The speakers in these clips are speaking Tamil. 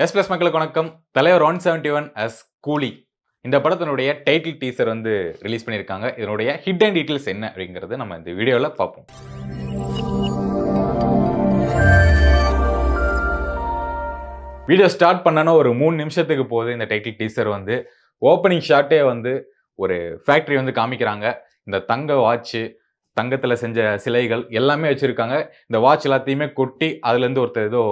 எஸ் பிளஸ் மக்களுக்கு வணக்கம். தலைவர் 171 அஸ் கூலி. இந்த படத்தினுடைய டைட்டில் டீசர் வந்து ரிலீஸ் பண்ணியிருக்காங்க. இதனுடைய ஹிடன் டீடைல்ஸ் என்ன அப்படிங்கிறது நம்ம இந்த வீடியோல பார்ப்போம். வீடியோ ஸ்டார்ட் பண்ணனும் ஒரு 3 நிமிஷத்துக்கு போகுது இந்த டைட்டில் டீசர் வந்து. ஓப்பனிங் ஷாட்டே வந்து ஒரு ஃபேக்டரி வந்து காமிக்கிறாங்க. இந்த தங்க வாட்ச், தங்கத்துல செஞ்ச சிலைகள் எல்லாமே வச்சிருக்காங்க. இந்த வாட்ச் எல்லாத்தையுமே கொட்டி அதுலேருந்து ஒருத்தர் ஏதோ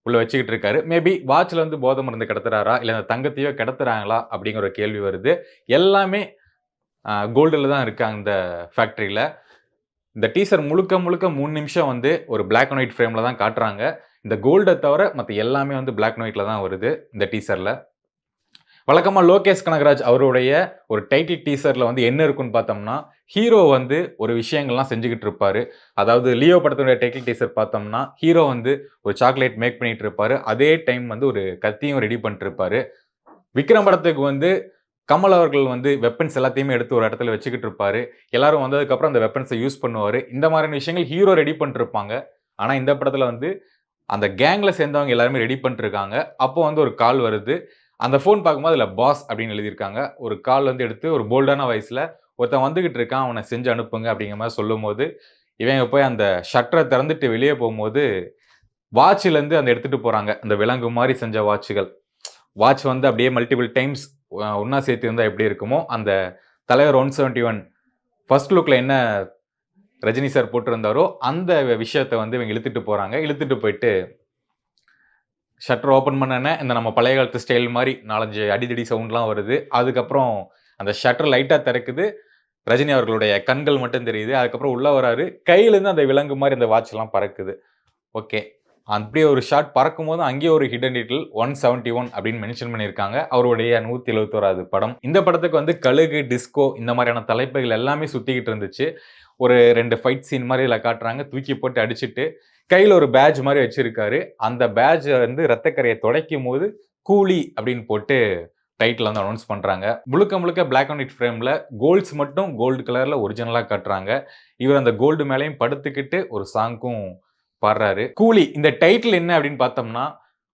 உள்ள வச்சுக்கிட்டு இருக்காரு. மேபி வாட்ச்ல வந்து போதை மருந்து கடத்துறாரா, இல்ல அந்த தங்கத்தையோ கடத்துறாங்களா அப்படிங்கிற ஒரு கேள்வி வருது. எல்லாமே கோல்டுல தான் இருக்காங்க இந்த ஃபேக்டரியில. இந்த டீசர் முழுக்க முழுக்க 3 நிமிஷம் வந்து ஒரு பிளாக் அண்ட் ஒயிட் ஃப்ரேம்ல தான் காட்டுறாங்க. இந்த கோல்ட தவிர மத்த எல்லாமே வந்து பிளாக் அண்ட் ஒயிட்ல தான் வருது இந்த டீசர்ல. வழக்கமா லோகேஷ் கனகராஜ் அவருடைய ஒரு டைட்டில் டீசர்ல வந்து என்ன இருக்குன்னு பார்த்தோம்னா, ஹீரோ வந்து ஒரு விஷயங்கள்லாம் செஞ்சுகிட்டு இருப்பாரு. அதாவது லியோ படத்தினுடைய டைட்டில் டீசர் பார்த்தோம்னா, ஹீரோ வந்து ஒரு சாக்லேட் மேக் பண்ணிட்டு இருப்பாரு. அதே டைம் வந்து ஒரு கத்தியும் ரெடி பண்ணிட்டு இருப்பாரு. விக்ரம் படத்துக்கு வந்து கமல் அவர்கள் வந்து வெப்பன்ஸ் எல்லாத்தையுமே எடுத்து ஒரு இடத்துல வச்சுக்கிட்டு இருப்பாரு. எல்லாரும் வந்ததுக்கப்புறம் அந்த வெப்பன்ஸை யூஸ் பண்ணுவாரு. இந்த மாதிரியான விஷயங்கள் ஹீரோ ரெடி பண்ணிட்டு இருப்பாங்க. ஆனா இந்த படத்துல வந்து அந்த கேங்ல சேர்ந்தவங்க எல்லாருமே ரெடி பண்ணிட்டு இருக்காங்க. அப்போ வந்து ஒரு கால் வருது. அந்த ஃபோன் பார்க்கும்போது அதில பாஸ் அப்படின்னு எழுதியிருக்காங்க. ஒரு கால் வந்து எடுத்து ஒரு போல்டான வாய்ஸ்ல ஒருத்தன் வந்துகிட்டு இருக்கான். அவன செஞ்சு அனுப்புங்க அப்படிங்கிற மாரி சொல்லும்போது, இவங்க போய் அந்த ஷட்டர திறந்துட்டு வெளிய போம்போது, வாட்ச்லேருந்து அந்த எடுத்துட்டு போறாங்க. அந்த விலங்கு மாரி செஞ்ச வாட்சுகள். வாட்ச் வந்து அப்படியே மல்டிபிள் டைம்ஸ் ஒண்ணா சேர்த்து இருந்தா எப்படி இருக்குமோ, அந்த தலைவர் 171 ஃபர்ஸ்ட் லுக்ல என்ன ரஜினி சார் போட்டிருந்தாரோ, அந்த விஷயத்த வந்து இவங்க இழுத்துட்டு போறாங்க. இழுத்துட்டு போயிட்டு ஷட்டர் ஓப்பன் பண்ணோனே, இந்த நம்ம பழைய காலத்து ஸ்டைல் மாரி 4, 5 அடிதடி சவுண்ட்லாம் வருது. அதுக்கப்புறம் அந்த ஷட்டர் லைட்டா திறக்குது. ரஜினி அவர்களுடைய கண்கள் மட்டும் தெரியுது. அதுக்கப்புறம் உள்ள வராரு. கையிலேருந்து அந்த விலங்கு மாரி அந்த வாட்ச்லாம் பறக்குது. ஓகே. அப்படியே ஒரு ஷாட் பறக்கும்போது அங்கேயே ஒரு ஹிடன் டீட்டில் 171 அப்படின்னு மென்ஷன் பண்ணியிருக்காங்க. அவருடைய 171வது படம். இந்த படத்துக்கு வந்து கழுகு, டிஸ்கோ இந்த மாதிரியான தலைப்புகள் எல்லாமே சுத்திக்கிட்டு இருந்துச்சு. ஒரு 2 ஃபைட் சீன் மாரி இதில காட்டுறாங்க. தூக்கி போட்டு அடிச்சுட்டு, கையில ஒரு பேட்ஜ் மாரி வச்சிருக்காரு. அந்த பேட்ஜ வந்து ரத்தக்கரைய துடைக்கும்போது, கூலி அப்படின்னு போட்டு டைட்டில் வந்து அனவுன்ஸ் பண்றாங்க. முழுக்க முழுக்க பிளாக் அண்ட் ஒயிட் ஃப்ரேம்ல கோல்ட்ஸ் மட்டும் கோல்டு கலர்ல ஒரிஜினலா காட்டுறாங்க. இவர் அந்த கோல்டு மேலயும் படுத்துக்கிட்டு ஒரு சாங்க்கும் பாடுறாரு. கூலி இந்த டைட்டில் என்ன அப்படின்னு பார்த்தோம்னா,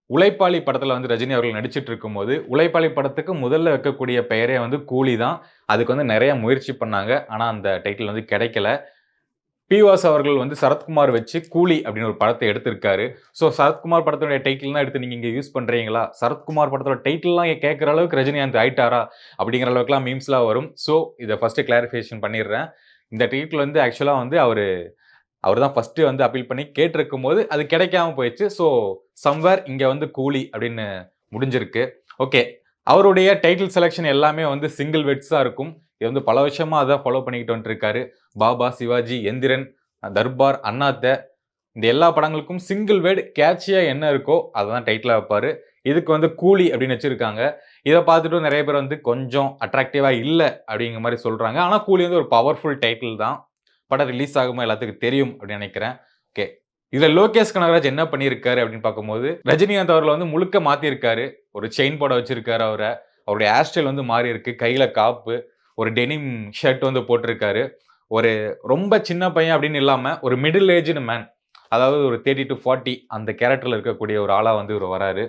உழைப்பாளி படத்துல வந்து ரஜினி அவர்கள் நடிச்சிட்டு இருக்கும்போது, உழைப்பாளி படத்துக்கு முதல்ல வைக்கக்கூடிய பெயரே வந்து கூலி தான். அதுக்கு வந்து நெறைய முயற்சி பண்ணாங்க. ஆனா அந்த டைட்டில் வந்து கிடைக்கல. பி.வாசு அவர்கள் வந்து சரத்குமார் வச்சு கூலி அப்படின்னு ஒரு படத்த எடுத்திருக்காரு. ஸோ சரத்குமார் படத்துடைய டைட்டில்லாம் எடுத்து நீங்க இங்க யூஸ் பண்றீங்களா? சரத்குமார் படத்தோட டைட்டில்லாம் கேட்கிற அளவுக்கு ரஜினிகாந்த் ஆயிட்டாரா? அப்படிங்கிற அளவுக்குலாம் மீம்ஸ்லாம் வரும். ஸோ இத ஃபர்ஸ்ட் கிளாரிஃபிகேஷன் பண்ணிடுறேன். இந்த டைட்டில் வந்து ஆக்சுவலா வந்து அவர் தான் ஃபர்ஸ்ட் வந்து அப்பீல் பண்ணி கேட்டிருக்கும்போது, அது கிடைக்காம போயிருச்சு. ஸோ சம்வேர் இங்க வந்து கூலி அப்படின்னு முடிஞ்சிருக்கு. ஓகே. அவருடைய டைட்டில் செலக்ஷன் எல்லாமே வந்து சிங்கிள் வேர்ட்ஸா இருக்கும். இது வந்து பல வருஷமா அதான் ஃபாலோ பண்ணிக்கிட்டு வந்துட்டுருக்காரு. பாபா, சிவாஜி, எந்திரன், தர்பார், அண்ணாத்த இந்த எல்லா படங்களுக்கும் சிங்கிள் வேர்ட் கேட்சியா என்ன இருக்கோ அததான் டைட்டிலா வைப்பாரு. இதுக்கு வந்து கூலி அப்படின்னு வச்சிருக்காங்க. இத பார்த்துட்டு நெறைய பேர் வந்து கொஞ்சம் அட்ராக்டிவா இல்ல அப்படிங்கிற மாரி சொல்றாங்க. ஆனா கூலி வந்து ஒரு பவர்ஃபுல் டைட்டில் தான். படம் ரிலீஸ் ஆகும்போது எல்லாத்துக்கும் தெரியும் அப்படின்னு நினைக்கிறேன். ஓகே. இதுல லோகேஷ் கனகராஜ் என்ன பண்ணியிருக்காரு அப்படின்னு பார்க்கும்போது, ரஜினிகாந்த் அவர்கள வந்து முழுக்க மாத்தியிருக்காரு. ஒரு செயின் போட வச்சிருக்காரு அவர. அவருடைய ஹேர் ஸ்டைல் வந்து மாறி இருக்கு. கையில காப்பு, ஒரு டெனிம் ஷர்ட் வந்து போட்டிருக்காரு. ஒரு ரொம்ப சின்ன பையன் அப்படின்னு இல்லாம, ஒரு மிடில் ஏஜ்டு மேன். அதாவது ஒரு 30 to 40 அந்த கேரக்டர்ல இருக்கக்கூடிய ஒரு ஆளா வந்து இவரு வராரு.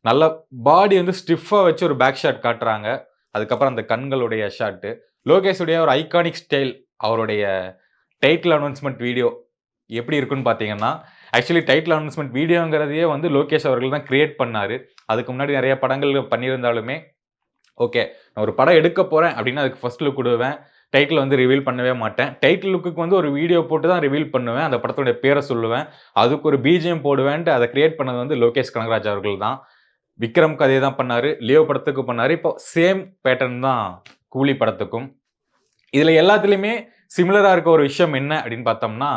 நல்ல பாடி வந்து ஸ்டிஃப்பா வச்சு ஒரு பேக் ஷாட் காட்டுறாங்க. அதுக்கப்புறம் அந்த கண்களுடைய ஷாட். லோகேஷுடைய ஒரு ஐகானிக் ஸ்டைல் அவருடைய டைட்டில் அனவுன்ஸ்மென்ட் வீடியோ எப்படி இருக்குன்னு பார்த்தீங்கன்னா, ஆக்சுவலி டைட்டில் அனவுன்ஸ்மென்ட் வீடியோங்கிறதையே வந்து லோகேஷ் அவர்கள் தான் கிரியேட் பண்ணாரு. அதுக்கு முன்னாடி நெறைய படங்கள் பண்ணியிருந்தாலுமே, ஓகே நான் ஒரு படம் எடுக்க போறேன் அப்படின்னா, அதுக்கு ஃபர்ஸ்ட் லுக் விடுவேன். டைட்டில் வந்து ரிவீல் பண்ணவே மாட்டேன். டைட்டில் லுக்குக்கு வந்து ஒரு வீடியோ போட்டு தான் ரிவீல் பண்ணுவேன். அந்த படத்துடைய பேர சொல்லுவேன். அதுக்கு ஒரு பிஜிஎம் போடுவேன்ட்டு அத கிரியேட் பண்ணது வந்து லோகேஷ் கனகராஜ் அவர்கள் தான். விக்ரம்க்கு அதே தான் பண்ணாரு. லியோ படத்துக்கு பண்ணாரு. இப்போ சேம் பேட்டர்ன் தான் கூலி படத்துக்கும். இதுல எல்லாத்துலயுமே சிமிலரா இருக்க ஒரு விஷயம் என்ன அப்படின்னு பார்த்தோம்னா,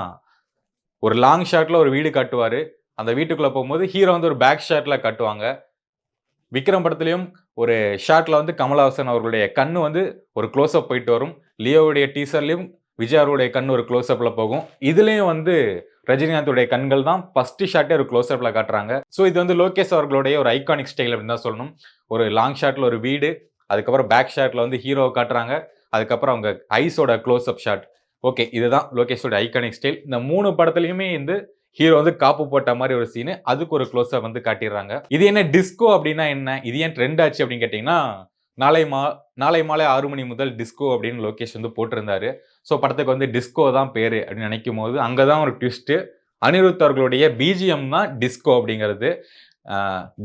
ஒரு லாங் ஷாட்ல ஒரு வீடு காட்டுவாரு. அந்த வீட்டுக்குள்ள போகும்போது ஹீரோ வந்து ஒரு பேக் ஷாட்ல காட்டுவாங்க. விக்ரம் படத்திலயும் ஒரு ஷாட்ல வந்து கமலஹாசன் அவர்களுடைய கண்ணு வந்து ஒரு க்ளோஸ் அப் போயிட்டு வரும். லியோவுடைய டீசர்லயும் விஜய் அவருடைய கண் ஒரு க்ளோஸ் அப்ல போகும். இதுலயும் வந்து ரஜினிகாந்துடைய கண்கள் தான் ஃபர்ஸ்ட் ஷாட்டே ஒரு க்ளோஸ் அப்ல காட்டுறாங்க. ஸோ இது வந்து லோகேஷ் அவர்களுடைய ஒரு ஐகானிக் ஸ்டைல் அப்படின்னு தான் சொல்லணும். ஒரு லாங் ஷாட்ல ஒரு வீடு, அதுக்கப்புறம் பேக் ஷாட்ல வந்து ஹீரோவ காட்டுறாங்க. அதுக்கப்புறம் அவங்க ஐஸோட க்ளோஸ் அப் ஷாட். ஓகே. இதுதான் லோகேஷோட ஐகானிக் ஸ்டைல். இந்த 3 படத்துலயுமே வந்து ஹீரோ வந்து காப்பு போட்ட மாதிரி ஒரு சீனு, அதுக்கு ஒரு க்ளோஸப் வந்து காட்டிடுறாங்க. இது என்ன டிஸ்கோ அப்படின்னா என்ன? இது ஏன் ட்ரெண்ட் ஆச்சு அப்படின்னு கேட்டீங்கன்னா, நாளை மா நாளை மாலை 6 மணி முதல் டிஸ்கோ அப்படின்னு லோகேஷ் வந்து போட்டிருந்தாரு. ஸோ படத்துக்கு வந்து டிஸ்கோ தான் பேரு அப்படின்னு நினைக்கும்போது, அங்க தான் ஒரு ட்விஸ்ட்டு. அனிருத் அவர்களுடைய பிஜிஎம் தான் டிஸ்கோ அப்படிங்கிறது.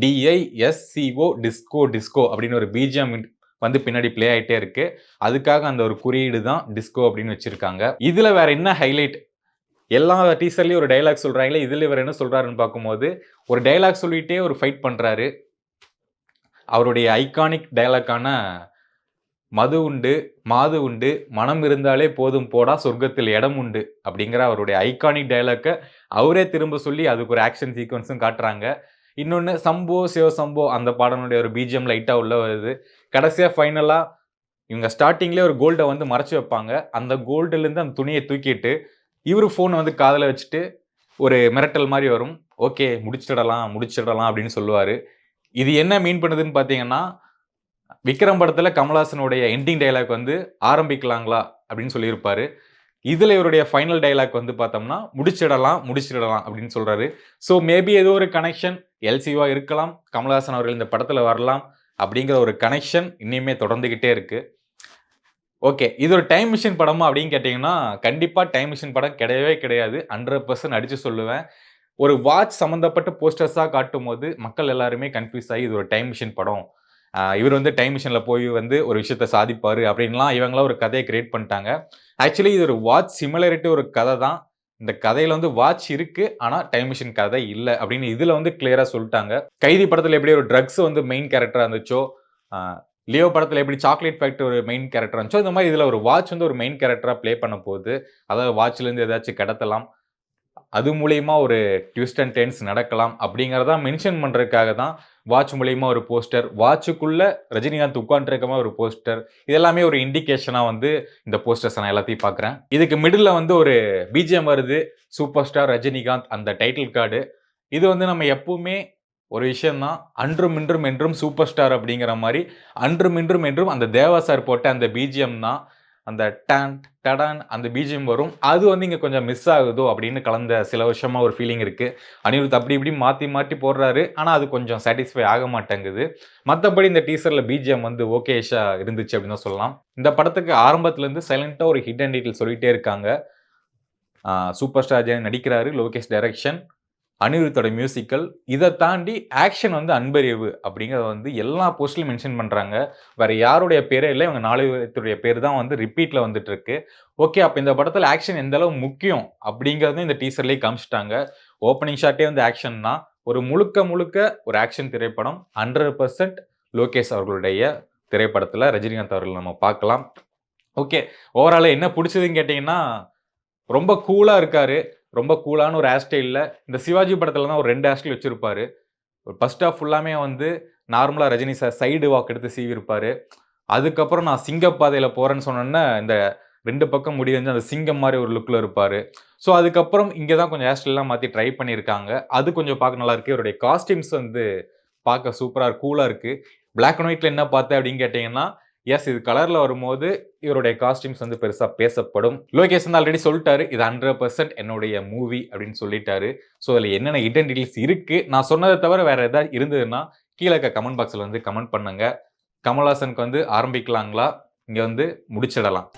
டிஐஎஸ்சிஓ டிஸ்கோ டிஸ்கோ அப்படின்னு ஒரு பிஜிஎம் வந்து பின்னாடி ப்ளே ஆயிட்டே இருக்கு. அதுக்காக அந்த ஒரு குறியீடு தான் டிஸ்கோ அப்படின்னு வச்சிருக்காங்க. இதுல வேற என்ன ஹைலைட்? எல்லா டீசர்லயும் ஒரு டயலாக் சொல்றாங்களே, இதுல இவர் என்ன சொல்றாருன்னு பார்க்கும்போது, ஒரு டயலாக் சொல்லிட்டே ஒரு ஃபைட் பண்றாரு. அவருடைய ஐகானிக் டயலாக்கான "மது உண்டு, மாது உண்டு, மனம் இருந்தாலே போதும் போடா சொர்க்கத்தில் இடம் உண்டு" அப்படிங்கிற அவருடைய ஐகானிக் டயலாக்க அவரே திரும்ப சொல்லி அதுக்கு ஒரு ஆக்ஷன் சீக்வென்ஸும் காட்டுறாங்க. இன்னொன்னு "சம்போ சிவ சம்போ" அந்த பாடலுடைய ஒரு பிஜிஎம் லைட்டா உள்ள வருது. கடைசியா ஃபைனலா இவங்க ஸ்டார்ட்டிங்லயே ஒரு கோல்ட வந்து மறைச்சு வைப்பாங்க. அந்த கோல்டுலேருந்து அந்த துணிய தூக்கிட்டு, இவரு ஃபோன வந்து காதுல வச்சுட்டு, ஒரு மிரட்டல் மாரி வரும். "ஓகே முடிச்சிடலாம், முடிச்சிடலாம்" அப்படின்னு சொல்லுவாரு. இது என்ன மீன் பண்ணுதுன்னு பார்த்தீங்கன்னா, விக்ரம் படத்துல கமலஹாசனுடைய எண்டிங் டயலாக் வந்து "ஆரம்பிக்கலாங்களா?" அப்படின்னு சொல்லியிருப்பாரு. இதுல இவருடைய ஃபைனல் டயலாக் வந்து பார்த்தோம்னா, "முடிச்சிடலாம், முடிச்சிடலாம்" அப்படின்னு சொல்றாரு. ஸோ மேபி ஏதோ ஒரு கனெக்ஷன் எல்சிவா இருக்கலாம். கமலஹாசன் அவர்கள் இந்த படத்துல வரலாம். அப்படிங்கிற ஒரு கனெக்ஷன் இன்னியுமே தொடர்ந்துகிட்டே இருக்கு. ஓகே. இது ஒரு டைம் மிஷின் படமா அப்படின்னு கேட்டீங்கன்னா, கண்டிப்பா டைம் மிஷின் படம் கிடையவே கிடையாது. 100% அடிச்சு சொல்லுவேன். ஒரு வாட்ச் சம்மந்தப்பட்ட போஸ்டர்ஸா காட்டும்போது, மக்கள் எல்லாருமே கன்ஃப்யூஸ் ஆகி இது ஒரு டைம் மிஷின் படம். இவரு வந்து டைம் மிஷின்ல போய் வந்து ஒரு விஷயத்த சாதிப்பாரு அப்படின்லாம் இவங்களா ஒரு கதைய கிரியேட் பண்ணிட்டாங்க. ஆக்சுவலி இது ஒரு வாட்ச் சிமிலாரிட்டி ஒரு கதை தான். இந்த கதையில வந்து வாட்ச் இருக்கு. ஆனா டைம் மிஷின் கதை இல்ல அப்படின்னு இதுல வந்து கிளியரா சொல்ட்டாங்க. கைதி படத்துல எப்படி ஒரு ட்ரக்ஸ் வந்து மெயின் கேரக்டரா இருந்துச்சோ, அ லியோ படத்துல எப்படி சாக்லேட் ஃபேக்டரி ஒரு மெயின் கேரக்டரா இருந்துச்சோ, இந்த மாரி இதுல ஒரு வாட்ச் வந்து ஒரு மெயின் கேரக்டரா ப்ளே பண்ண போகுது. அதாவது வாட்ச்ல இருந்து ஏதாச்சும் கடத்தலாம். அது மூலியமா ஒரு ட்விஸ்ட் அண்ட் டர்ன்ஸ் நடக்கலாம் அப்படிங்கிறத மென்ஷன் பண்றதுக்காக தான் வாட்ச் மூலியமா ஒரு போஸ்டர், வாட்சுக்குள்ள ரஜினிகாந்த் உட்கார்ந்திருக்க மாரி ஒரு போஸ்டர். இது எல்லாமே ஒரு இண்டிகேஷனா வந்து இந்த போஸ்டர்ஸ நான் எல்லாத்தையும் பார்க்குறேன். இதுக்கு மிடில்ல வந்து ஒரு பிஜிஎம் வருது. சூப்பர் ஸ்டார் ரஜினிகாந்த் அந்த டைட்டில் கார்டு. இது வந்து நம்ம எப்பவுமே ஒரு விஷயம் தான். அன்றும் இன்றும் என்றும் சூப்பர் ஸ்டார் அப்படிங்கிற மாரி, அன்றும் இன்றும் என்றும் அந்த தேவா சார் போட்ட அந்த பிஜிஎம் தான். அந்த டான் டடான் அந்த பிஜிஎம் வரும். அது வந்து இங்க கொஞ்சம் மிஸ் ஆகுதோ அப்படின்னு கலந்த சில வருஷமா ஒரு ஃபீலிங் இருக்கு. அனிருத் அப்படி இப்படி மாத்தி மாத்தி போடுறாரு. ஆனா அது கொஞ்சம் சாட்டிஸ்ஃபை ஆக மாட்டேங்குது. மத்தபடி இந்த டீசர்ல பிஜிஎம் வந்து ஓகேஷா இருந்துச்சு அப்படின்னு தான் சொல்லலாம். இந்த படத்துக்கு ஆரம்பத்துல இருந்து சைலன்ட்டா ஒரு ஹிடன் டீட்டெயில் சொல்லிட்டே இருக்காங்க. சூப்பர் ஸ்டார் ரஜினி நடிக்கிறாரு. லோகேஷ் டைரக்ஷன். அனிருத்தோட மியூசிக்கல். இத தாண்டி ஆக்ஷன் வந்து அன்பறிவு அப்படிங்கிறத வந்து எல்லா போஸ்ட்லயும் மென்ஷன் பண்றாங்க. வேற யாருடைய பேரே இல்ல. இவங்க 4 பேத்துடைய பேர் தான் வந்து ரிப்பீட்ல வந்துட்டு இருக்கு. ஓகே. அப்ப இந்த படத்துல ஆக்ஷன் எந்த அளவு முக்கியம் அப்படிங்கிறதையும் இந்த டீசர்லயே காமிச்சுட்டாங்க. ஓப்பனிங் ஷாட்டே வந்து ஆக்ஷன் தான். ஒரு முழுக்க முழுக்க ஒரு ஆக்ஷன் திரைப்படம். 100% லோகேஷ் அவர்களுடைய திரைப்படத்துல ரஜினிகாந்த் அவர்கள நம்ம பார்க்கலாம். ஓகே. ஓவராலா என்ன புடிச்சதுன்னு கேட்டீங்கன்னா, ரொம்ப கூலா இருக்காரு. ரொம்ப கூலான ஒரு ஹேர் ஸ்டைல்ல இந்த சிவாஜி படத்துல தான் ஒரு 2 ஹேர் ஸ்டைல் வச்சிருப்பாரு. ஃபர்ஸ்ட் ஹாஃப் ஃபுல்லாமே வந்து நார்மலா ரஜினி சார் சைடு வாக் எடுத்து சீவிருப்பாரு. அதுக்கப்புறம் நான் சிங்கப்பாதையில போறேன்னு சொன்னோனே, இந்த 2 பக்கம் முடி வந்து அந்த சிங்கம் மாரி ஒரு லுக்ல இருப்பாரு. ஸோ அதுக்கப்புறம் இங்க தான் கொஞ்சம் ஹேர் ஸ்டைல்லாம் மாத்தி ட்ரை பண்ணியிருக்காங்க. அது கொஞ்சம் பார்க்க நல்லா இருக்கு. இவருடைய காஸ்டியூம்ஸ் வந்து பார்க்க சூப்பரா கூலா இருக்கு. பிளாக் அண்ட் ஒயிட்ல என்ன பார்த்தேன் அப்படின்னு கேட்டீங்கன்னா, எஸ் இது கலர்ல வரும்போது இவருடைய காஸ்டியூம்ஸ் வந்து பெருசா பேசப்படும். லோகேஷ் வந்து ஆல்ரெடி சொல்ட்டாரு. இது 100% என்னுடைய மூவி அப்படின்னு சொல்லிட்டாரு. ஸோ அதில என்னென்ன ஹிடன் டீடெயில்ஸ் இருக்கு. நான் சொன்னத தவிர வேற ஏதாவது இருந்ததுன்னா, கீழ இருக்க கமெண்ட் பாக்ஸ்ல வந்து கமெண்ட் பண்ணுங்க. கமல்ஹாசனுக்கு வந்து ஆரம்பிக்கலாங்களா? இங்க வந்து முடிச்சிடலாம்.